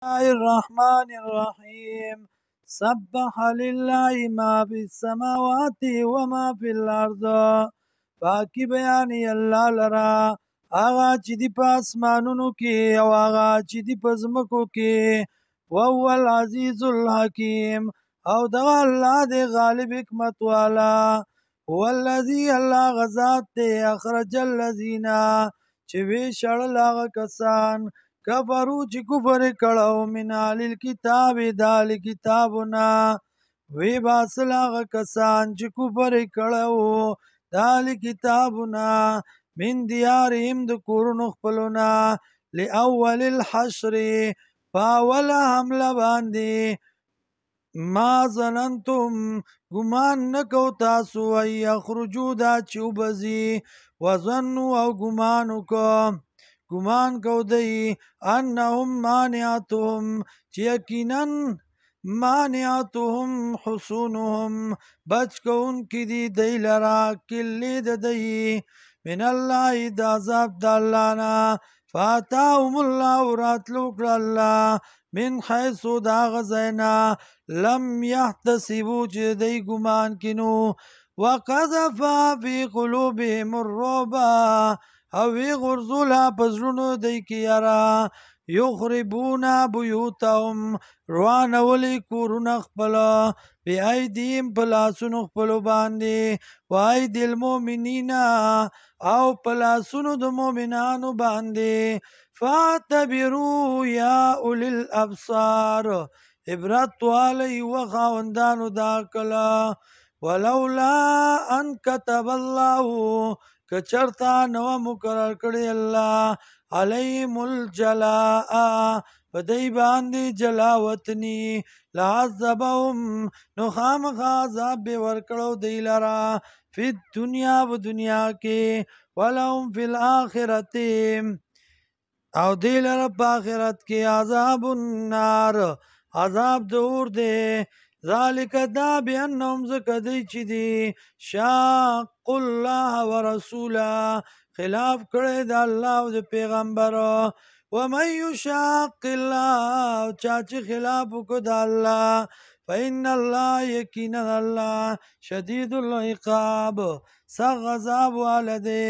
الله الرحمن الرحيم سبح لله ما في السماوات وما في الأرض پاکی بیانی الله لرا آغا چې دی په اسمانونو کې او آغا چې دی په ځمکو کې وهو العزیز الحکیم او دغه الله دی غالب حکمت والا هو الذي الله غزاد دی اخرج الذین چې وی شړل هغه کسان کفرو چې کفر کړو من اهل الكتاب د اهل کتابنا وی باسل هغه کسان چې کفر کړو د اهل کتابنا من دیارهم د کورونو خپلونا لاول الحشر پاول حمله باندې ما ظننتم ګمان نکو تاسو ای یخرجو دا چې وبځي وظنوا او ګمان کو دی انهم مانعتهم چې یقینا مانعتهم حصونهم بچ کون کی دی دی لرا کلی د دی من الله د عذاب د الله نه فاتاهم الله راتلو کړ الله من حيث دا غزینا لم يحتسبوا چې دی ګمان کینو وقذف في قلوبهم الرعب او وی غرزولا پزرونو دی کی یرا یخربون بیوتهم روان ولی کورون خپل بی ایدیم پلاسونو خپلو باندې و اید المؤمنین او پلاسونو د مؤمنانو باندې فاعتبروا یا اولی الابصار عبرت والی و خاوندانو دا کلا ولولا ان كتب الله کچرتا نو مقرر کړی الله علیهم الجلاء پدای باندې جلاوتنی لعذبهم نو خامخا عذاب به ورکړو دی لرا فی الدنیا و دنیا کې ولهم فی الاخرت او دی لرا په آخرت کې عذاب النار عذاب دور دی ذالک دا بانهم زکدی چې دی شاق الله ورسوله خلاف کړی د الله او د پیغمبر ومن یشاق الله چا چې خلاف وکړ د الله فإن الله یقینا الله شدید العقاب سخت عذاب والده